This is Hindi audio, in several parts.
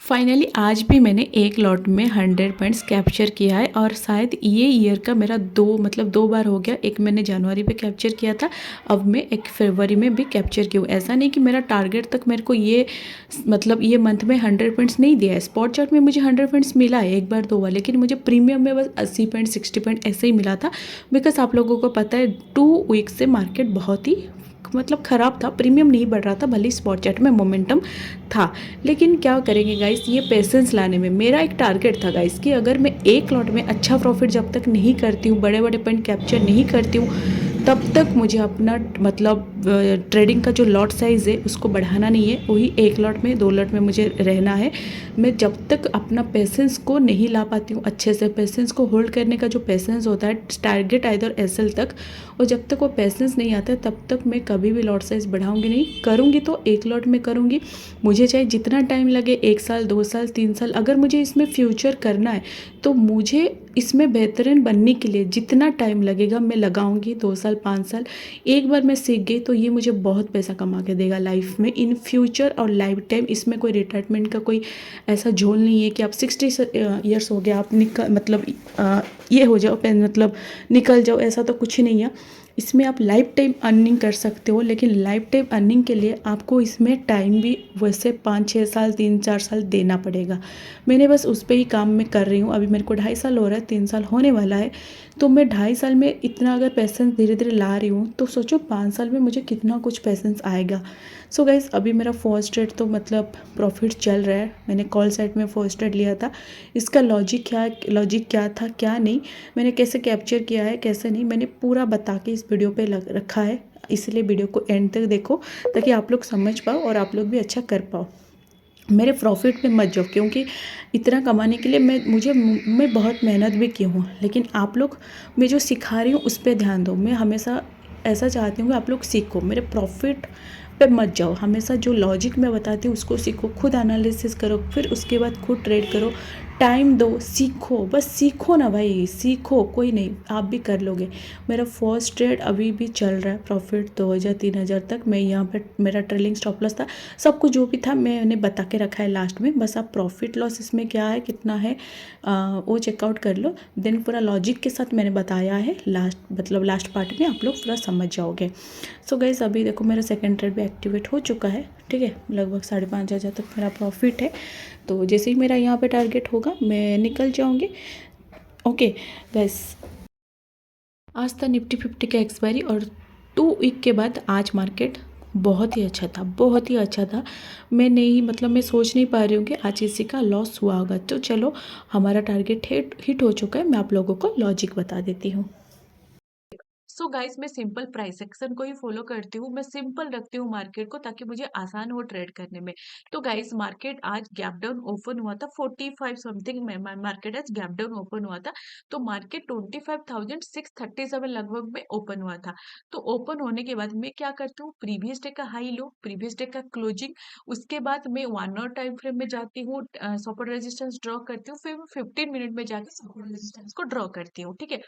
फाइनली आज भी मैंने एक लॉट में 100 पॉइंट्स कैप्चर किया है और शायद ये ईयर का मेरा दो बार हो गया। एक मैंने जनवरी पे कैप्चर किया था, अब मैं एक फरवरी में भी कैप्चर की हूँ। ऐसा नहीं कि मेरा टारगेट तक मेरे को ये मंथ में 100 पॉइंट्स नहीं दिया है। स्पॉट चार्ट में मुझे 100 पॉइंट्स मिला है एक बार दो बार, लेकिन मुझे प्रीमियम में बस 80 पॉइंट 60 पॉइंट ऐसे ही मिला था। बिकॉज आप लोगों को पता है 2 वीक से मार्केट बहुत ही ख़राब था, प्रीमियम नहीं बढ़ रहा था, भले स्पॉट चार्ट में मोमेंटम था। लेकिन क्या करेंगे गाइस, ये पेशेंस लाने में मेरा एक टारगेट था गाइस कि अगर मैं एक लॉट में अच्छा प्रॉफिट जब तक नहीं करती हूँ, बड़े बड़े पॉइंट कैप्चर नहीं करती हूँ, तब तक मुझे अपना ट्रेडिंग का जो लॉट साइज़ है उसको बढ़ाना नहीं है। वही एक लॉट में 2 लॉट में मुझे रहना है। मैं जब तक अपना पेशेंस को नहीं ला पाती हूँ अच्छे से, पेशेंस को होल्ड करने का जो पेशेंस होता है टारगेट आइदर एसएल तक, और जब तक वो पेशेंस नहीं आता है तब तक मैं कभी भी लॉट साइज़ बढ़ाऊंगी नहीं। करूँगी तो एक लॉट में करूँगी, मुझे चाहे जितना टाइम लगे, 1 साल 2 साल 3 साल, अगर मुझे इसमें फ्यूचर करना है तो मुझे इसमें बेहतरीन बनने के लिए जितना टाइम लगेगा मैं लगाऊंगी। 2 साल 5 साल, एक बार मैं सीख गई तो ये मुझे बहुत पैसा कमा के देगा लाइफ में इन फ्यूचर और लाइफ टाइम। इसमें कोई रिटायरमेंट का कोई ऐसा झोल नहीं है कि आप 60 ईयर्स हो गया आप ये हो जाओ निकल जाओ, ऐसा तो कुछ नहीं है। इसमें आप लाइफ टाइम अर्निंग कर सकते हो, लेकिन लाइफ टाइम अर्निंग के लिए आपको इसमें टाइम भी वैसे 5 6 साल 3 4 साल देना पड़ेगा। मैंने बस उस पर ही काम मैं कर रही हूँ। अभी मेरे को 2.5 साल हो रहा है, 3 साल होने वाला है। तो मैं 2.5 साल में इतना अगर पैसेंस धीरे धीरे ला रही हूँ तो सोचो 5 साल में मुझे कितना कुछ पैसेंस आएगा। सो गाइस, अभी मेरा फर्स्ट ट्रेड तो प्रॉफिट चल रहा है। मैंने कॉल साइड में फर्स्ट ट्रेड लिया था। इसका लॉजिक क्या था क्या नहीं, मैंने कैसे कैप्चर किया है कैसे नहीं, मैंने पूरा बता के इस वीडियो पे रखा है। इसलिए वीडियो को एंड तक देखो ताकि आप लोग समझ पाओ और आप लोग भी अच्छा कर पाओ। मेरे प्रॉफिट में मत जाओ, क्योंकि इतना कमाने के लिए मैं बहुत मेहनत भी की हूँ, लेकिन आप लोग मैं जो सिखा रही हूँ उस पर ध्यान दो। मैं हमेशा ऐसा चाहती हूँ कि आप लोग सीखो, मेरे प्रॉफिट पे मत जाओ। हमेशा जो लॉजिक मैं बताती हूँ उसको सीखो, खुद एनालिसिस करो, फिर उसके बाद खुद ट्रेड करो। टाइम दो, सीखो, बस सीखो ना भाई, सीखो, कोई नहीं, आप भी कर लोगे। मेरा फर्स्ट ट्रेड अभी भी चल रहा है, प्रॉफिट 2,000 3,000 तक। मैं यहाँ पे मेरा ट्रेलिंग स्टॉप लॉस था, सब कुछ जो भी था मैंने बता के रखा है लास्ट में। बस आप प्रॉफिट लॉस इसमें क्या है कितना है वो चेकआउट कर लो। देन पूरा लॉजिक के साथ मैंने बताया है, लास्ट पार्ट में आप लोग पूरा समझ जाओगे। सो गाइस, अभी देखो मेरा सेकंड ट्रेड भी एक्टिवेट हो चुका है, ठीक है। लगभग 5,500 तक मेरा प्रॉफिट है। तो जैसे ही मेरा यहाँ पे टारगेट होगा मैं निकल जाऊँगी। ओके गाइस, आज था निफ्टी 50 का एक्सपायरी और 2 वीक के बाद आज मार्केट बहुत ही अच्छा था, बहुत ही अच्छा था। मैं सोच नहीं पा रही हूँ कि आज किसी का लॉस हुआ होगा। तो चलो, हमारा टारगेट हिट हो चुका है। मैं आप लोगों को लॉजिक बता देती हूँ। सो गाइस, मैं सिंपल प्राइस एक्शन को ही फॉलो करती हूँ। मैं सिंपल रखती हूँ मार्केट को ताकि मुझे आसान हो ट्रेड करने में। तो गाइस, मार्केट आज गैप डाउन ओपन हुआ था 45 समथिंग में। मार्केट आज गैप डाउन ओपन हुआ था। तो मार्केट 25,637 लगभग में ओपन हुआ था। तो ओपन होने के बाद मैं क्या करती हूँ, प्रीवियस डे का हाई लो, प्रीवियस डे का क्लोजिंग, उसके बाद मैं 1 आवर टाइम फ्रेम में जाती हूँ, सपोर्ट रेजिस्टेंस ड्रॉ करती हूँ, फिर मैं 15 मिनट में जाके सपोर्ट रेजिस्टेंस को ड्रॉ करती हूँ, ठीक है।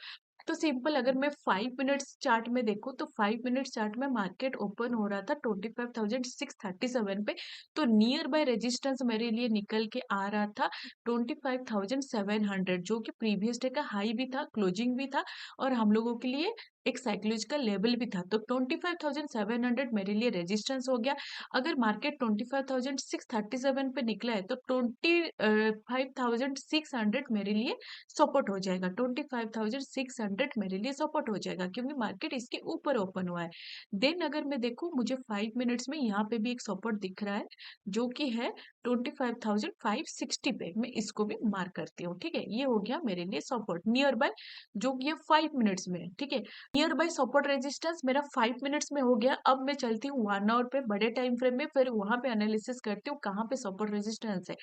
तो सिंपल, अगर मैं 5 मिनट्स चार्ट में देखूं तो 5 मिनट्स चार्ट में मार्केट ओपन हो रहा था 25,637 पे। तो नियर बाय रेजिस्टेंस मेरे लिए निकल के आ रहा था 25,700, जो कि प्रीवियस डे का हाई भी था, क्लोजिंग भी था, और हम लोगों के लिए एक साइकोलॉजिकल लेवल भी था। तो 25,700 मेरे लिए रेजिस्टेंस हो गया। अगर मार्केट 25,637 पे निकला है तो 25,600 मेरे लिए सपोर्ट हो जाएगा। 25,600 मेरे लिए सपोर्ट हो जाएगा, क्योंकि मार्केट इसके ऊपर ओपन हुआ है। देन अगर मैं देखूं, मुझे 5 मिनट्स में यहाँ पे भी एक सपोर्ट दिख रहा है, जो कि है 25,560 पे। मैं इसको भी मार्क करती हूँ, ठीक है। ये हो गया मेरे लिए सपोर्ट नियर बाय, जो कि ये 5 मिनट्स में है, ठीक है। नियर बाय सपोर्ट रेजिस्टेंस मेरा 5 मिनट्स में हो गया। अब मैं चलती हूँ 1 आवर पे, बड़े टाइम फ्रेम में, फिर वहां पे एनालिसिस करती हूँ कहाँ पे सपोर्ट रेजिस्टेंस है।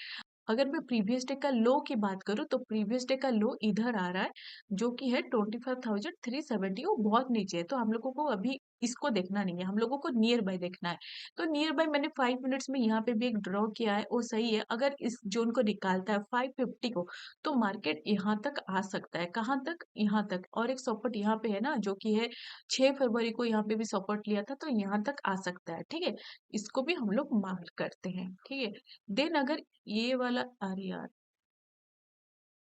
अगर मैं प्रीवियस डे का लो की बात करूं तो प्रीवियस डे का लो इधर आ रहा है, जो कि है 25,370। वो बहुत नीचे है, तो हम लोगों को अभी इसको देखना नहीं है, हम लोगों को नियर बाय देखना है। तो नियर बाय मैंने 5 मिनट्स में यहाँ पे भी एक ड्रॉ किया है, वो सही है। अगर इस जोन को निकालता है 550 को, तो मार्केट यहाँ तक आ सकता है। कहाँ तक? यहाँ तक। और एक सपोर्ट यहाँ पे है ना, जो कि है 6 फरवरी को यहाँ पे भी सपोर्ट लिया था, तो यहाँ तक आ सकता है, ठीक है। इसको भी हम लोग मार्क करते हैं, ठीक है। देन अगर ये वाला, अरे यार,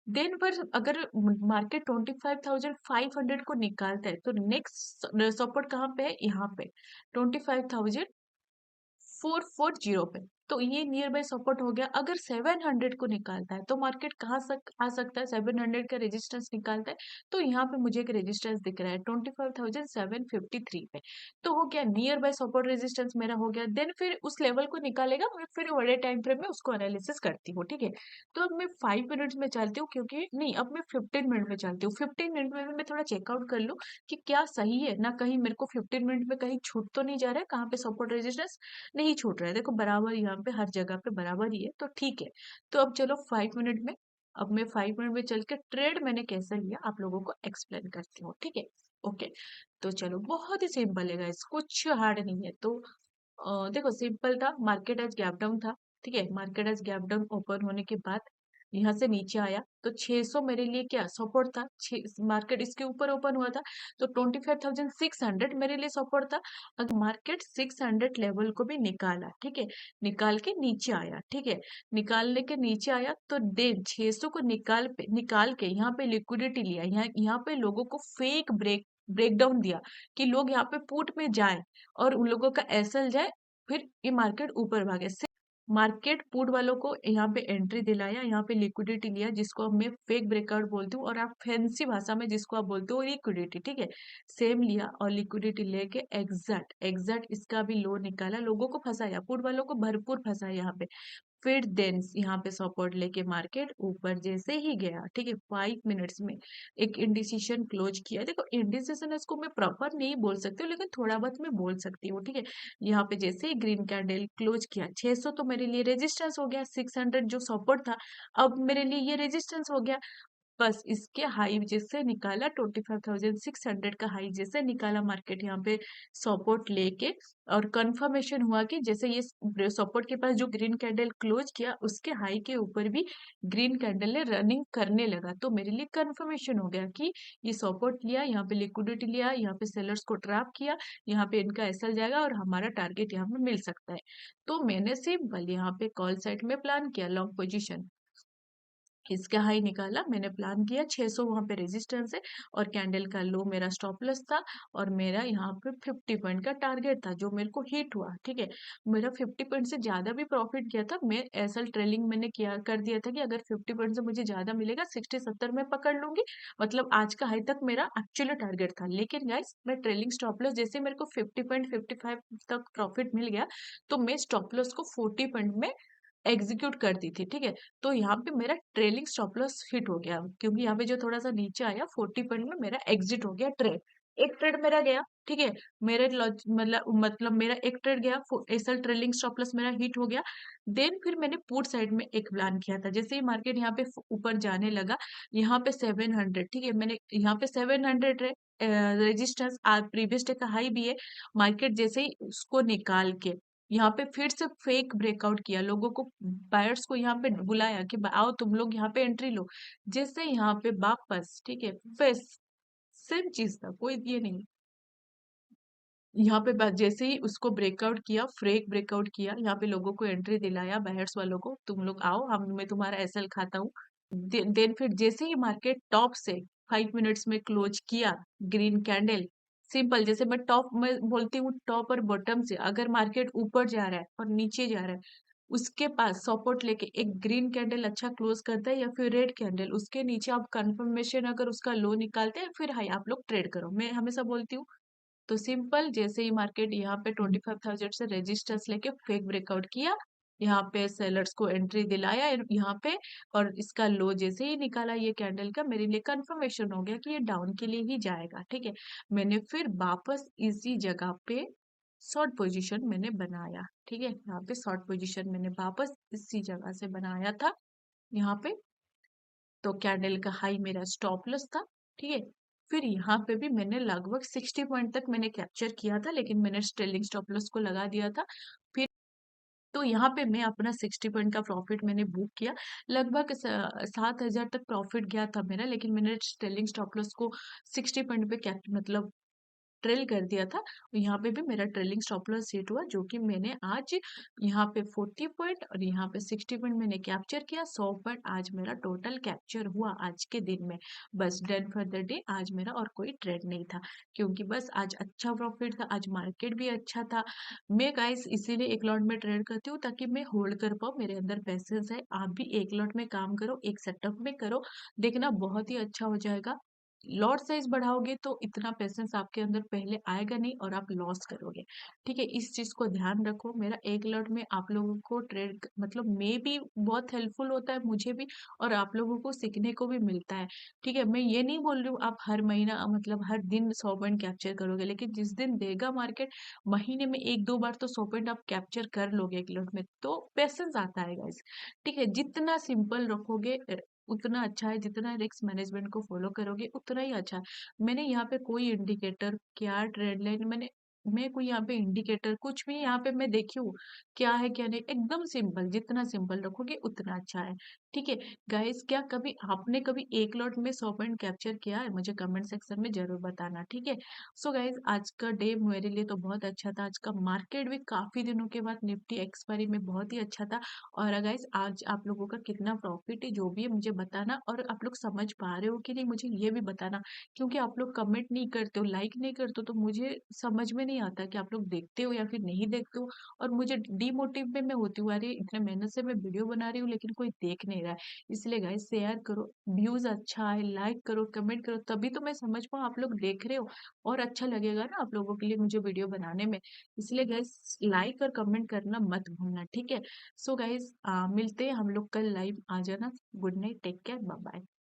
देन पर अगर मार्केट 25,500 को निकालता है, तो नेक्स्ट सपोर्ट कहाँ पे है? यहाँ पे 25,440 पे। तो ये नियर बाय सपोर्ट हो गया। अगर 700 को निकालता है, तो मार्केट कहाँ तक आ सकता है? 700 का रेजिस्टेंस निकालता है, तो यहाँ पे मुझे एक रेजिस्टेंस दिख रहा है 25,753 पे। तो हो गया नियर बाय सपोर्ट, रेजिस्टेंस मेरा हो गया। देन फिर उस लेवल को निकालेगा, मैं फिर बड़े टाइम फ्रेम में उसको एनालिसिस करती हूँ, ठीक है। तो अब मैं 5 मिनट्स में चलती हूँ, क्योंकि नहीं, अब मैं 15 मिनट में चलती हूँ। 15 मिनट में भी मैं थोड़ा चेकआउट कर लूँ कि क्या सही है ना, कहीं मेरे को 15 मिनट में कहीं छूट तो नहीं जा रहा है, कहाँ पे सपोर्ट रेजिस्टेंस नहीं छूट रहा है। देखो बराबर यहाँ पे हर जगह पे बराबर ही है, तो ठीक है। तो अब चलो 5 मिनट में, अब मैं 5 मिनट में चल के ट्रेड मैंने कैसे लिया आप लोगों को एक्सप्लेन करती हूँ, ठीक है। ओके, तो चलो बहुत ही सिंपल है गाइस, कुछ हार्ड नहीं है। तो देखो सिंपल था, मार्केट आज गैप डाउन था, ठीक है। मार्केट आज गैप डाउन ओपन होने के बाद यहाँ से नीचे आया, तो 600 मेरे लिए क्या सपोर्ट था। मार्केट इसके ऊपर ओपन हुआ था, तो 25,600 मेरे लिए सपोर्ट था। अगर मार्केट 600 लेवल को भी निकाला, ठीक है, निकाल के नीचे आया, ठीक है, निकालने के नीचे आया, तो देन 600 को निकाल के यहाँ पे लिक्विडिटी लिया, यहाँ पे लोगों को फेक ब्रेकडाउन दिया कि लोग यहाँ पे पुट में जाए और उन लोगों का एसएल जाए, फिर ये मार्केट ऊपर भागे। मार्केट पुट वालों को यहाँ पे एंट्री दिलाया, यहाँ पे लिक्विडिटी लिया, जिसको अब मैं फेक ब्रेकआउट बोलती हूँ, और आप फैंसी भाषा में जिसको आप बोलते हो लिक्विडिटी, ठीक है। सेम लिया और लिक्विडिटी लेके एग्जैक्ट एग्जैक्ट इसका भी लो निकाला, लोगों को फंसाया, पुट वालों को भरपूर फंसाया यहाँ पे। फिर देन यहाँ पे सपोर्ट लेके मार्केट ऊपर जैसे ही गया, ठीक है, 5 मिनट्स में एक इंडिसिशन क्लोज किया। देखो इंडिसिशन इसको मैं प्रॉपर नहीं बोल सकती हूँ, लेकिन थोड़ा बहुत मैं बोल सकती हूँ, ठीक है। यहाँ पे जैसे ही ग्रीन कैंडल क्लोज किया, 600 तो मेरे लिए रेजिस्टेंस हो गया, 600 जो सपोर्ट था अब मेरे लिए ये रेजिस्टेंस हो गया। बस इसके हाई जैसे निकाला, 25,600 का हाई जैसे निकाला मार्केट यहाँ पे सपोर्ट लेके, और कंफर्मेशन हुआ कि जैसे ये सपोर्ट के पास जो ग्रीन कैंडल क्लोज किया, उसके हाई के ऊपर भी ग्रीन कैंडल ने रनिंग करने लगा, तो मेरे लिए कंफर्मेशन हो गया कि ये सपोर्ट लिया, यहाँ पे लिक्विडिटी लिया, यहाँ पे सेलर्स को ट्रैप किया, यहाँ पे इनका एसएल जाएगा और हमारा टारगेट यहाँ पे मिल सकता है। तो मैंने सिंपल यहाँ पे कॉल साइड में प्लान किया लॉन्ग पोजिशन, इसका हाई निकाला, मैंने प्लान किया 600 वहां पे रेजिस्टेंस है, और कैंडल का लो मेरा स्टॉप लॉस था, और मेरा यहाँ पे 50 पॉइंट का टारगेट था जो मेरे को हिट हुआ, ठीक है। मेरा 50 पॉइंट से ज्यादा भी प्रॉफिट किया था, मैं ऐसा ट्रेलिंग मैंने किया कर दिया था कि अगर 50 पॉइंट से मुझे ज्यादा मिलेगा 60-70 में पकड़ लूंगी, मतलब आज का हाई तक मेरा एक्चुअली टारगेट था। लेकिन गाइस मैं ट्रेलिंग स्टॉप लॉस जैसे मेरे को 50.55 तक प्रॉफिट मिल गया, तो मैं स्टॉप लॉस को 40 पॉइंट में एग्जीक्यूट कर दी थी, ठीक है। तो यहाँ पे मेरा ट्रेलिंग स्टॉप लॉस हिट हो गया, क्योंकि यहाँ पे जो थोड़ा सा नीचे आया 40 पॉइंट में मेरा एग्जिट हो गया ट्रेड। एक ट्रेड मेरा गया, ठीक है। मेरे मतलब मेरा एक ट्रेड गया, ऐसा ट्रेलिंग स्टॉप लॉस मेरा हिट हो गया। देन फिर मैंने पुट साइड में एक प्लान किया था, जैसे ही मार्केट यहाँ पे ऊपर जाने लगा, यहाँ पे 700, ठीक है, मैंने यहाँ पे 700 रेजिस्टेंस प्रीवियस डे का हाई भी है। मार्केट जैसे ही उसको निकाल के यहाँ पे फिर से फेक ब्रेकआउट किया, लोगों को, बायर्स को यहाँ पे बुलाया कि आओ तुम लोग यहाँ पे एंट्री लो, जैसे यहाँ पे वापस, ठीक है, फिर सेम चीज था, कोई ये नहीं। यहाँ पे जैसे ही उसको ब्रेकआउट किया, फेक ब्रेकआउट किया, यहाँ पे लोगों को एंट्री दिलाया, बायर्स वालों को, तुम लोग आओ, हम मैं तुम्हारा एसएल खाता हूँ। देन फिर जैसे ही मार्केट टॉप से 5 मिनट्स में क्लोज किया, ग्रीन कैंडल, सिंपल, जैसे मैं टॉप में बोलती हूँ, टॉप और बॉटम से अगर मार्केट ऊपर जा रहा है और नीचे जा रहा है, उसके पास सपोर्ट लेके एक ग्रीन कैंडल अच्छा क्लोज करता है, या फिर रेड कैंडल, उसके नीचे आप कंफर्मेशन अगर उसका लो निकालते हैं, फिर हाई आप लोग ट्रेड करो, मैं हमेशा बोलती हूँ। तो सिंपल जैसे ही मार्केट यहाँ पे 25,000 से रेजिस्टेंस लेके फेक ब्रेकआउट किया, यहाँ पे सेलर्स को एंट्री दिलाया यहाँ पे, और इसका लो जैसे ही निकाला ये कैंडल का, मेरे लिए कंफर्मेशन हो गया कि ये डाउन के लिए ही जाएगा, ठीक है। मैंने फिर वापस इसी जगह पे शॉर्ट पोजीशन मैंने बनाया, ठीक है, यहाँ पे शॉर्ट पोजीशन मैंने वापस इसी जगह से बनाया था यहाँ पे। तो कैंडल का हाई मेरा स्टॉप लॉस था, ठीक है, फिर यहाँ पे भी मैंने लगभग 60 पॉइंट तक मैंने कैप्चर किया था, लेकिन मैंने ट्रेलिंग स्टॉप लॉस को लगा दिया था। फिर तो यहाँ पे मैं अपना 60 पॉइंट का प्रॉफिट मैंने बुक किया। लगभग 7,000 तक प्रॉफिट गया था मेरा, लेकिन मैंने ट्रेलिंग स्टॉप लॉस को 60 पॉइंट पे क्या मतलब ट्रेल कर दिया था। यहाँ पे भी मेरा ट्रेलिंग स्टॉप लॉस हिट हुआ, जो कि मैंने आज यहाँ पे 40 पॉइंट और यहाँ पे 60 पॉइंट मैंने कैप्चर किया। 100 पॉइंट आज मेरा टोटल कैप्चर हुआ आज के दिन में। बस डन फॉर द डे। आज मेरा और कोई ट्रेड नहीं था, क्योंकि बस आज अच्छा प्रॉफिट था, आज मार्केट भी अच्छा था। मैं गाइस इसीलिए एक लॉट में ट्रेड करती हूँ, ताकि मैं होल्ड कर पाऊँ, मेरे अंदर पैसेंस है। आप भी एक लॉट में काम करो, एक सेटअप में करो, देखना बहुत ही अच्छा हो जाएगा। लॉट साइज बढ़ाओगे तो इतना पेशेंस आपके अंदर पहले आएगा नहीं और आप लॉस करोगे। ठीक है, इस चीज को ध्यान रखो। मेरा एक लॉट में आप लोगों को ट्रेड मतलब मे भी बहुत हेल्पफुल होता है मुझे भी, और आप लोगों को सीखने को भी मिलता है। ठीक है, मैं ये नहीं बोल रही हूँ आप हर महीना मतलब हर दिन 100 पॉइंट कैप्चर करोगे, लेकिन जिस दिन देगा मार्केट, महीने में एक दो बार तो 100 पॉइंट आप कैप्चर कर लोगे एक लॉट में, तो पेशेंस आता है गाइस। ठीक है, जितना सिंपल रखोगे उतना अच्छा है, जितना रिस्क मैनेजमेंट को फॉलो करोगे उतना ही अच्छा है। मैंने यहाँ पे कोई इंडिकेटर क्या ट्रेंड लाइन मैं कोई यहाँ पे इंडिकेटर कुछ भी यहाँ पे मैं देखी हूँ क्या है क्या नहीं, एकदम सिंपल, जितना सिंपल रखोगे उतना अच्छा है। ठीक है गाइस, क्या कभी आपने कभी एक लॉट में 100 पॉइंट कैप्चर किया है? मुझे कमेंट सेक्शन में जरूर बताना। ठीक है, सो गाइस आज का डे मेरे लिए तो बहुत अच्छा था। आज का मार्केट भी काफी दिनों के बाद निफ्टी एक्सपायरी में बहुत ही अच्छा था। और गाइस आज आप लोगों का कितना प्रॉफिट है जो भी है मुझे बताना, और आप लोग समझ पा रहे हो कि नहीं मुझे ये भी बताना, क्योंकि आप लोग कमेंट नहीं करते हो, लाइक नहीं करते हो, तो मुझे समझ में नहीं आता कि आप लोग देखते हो या फिर नहीं देखते हो। और मुझे डीमोटिव में मैं होती हूँ, अरे इतने मेहनत से मैं वीडियो बना रही हूँ लेकिन कोई देख नहीं रहा है। इसलिए गाइस शेयर करो, व्यूज अच्छा है, लाइक करो, कमेंट करो, तभी तो मैं समझ पाऊँ आप लोग देख रहे हो, और अच्छा लगेगा ना आप लोगों के लिए मुझे वीडियो बनाने में। इसलिए गाइस लाइक और कमेंट करना मत भूलना। ठीक है, सो गाइज मिलते हैं हम लोग कल लाइव। आ जाना। Good night, take care, bye bye.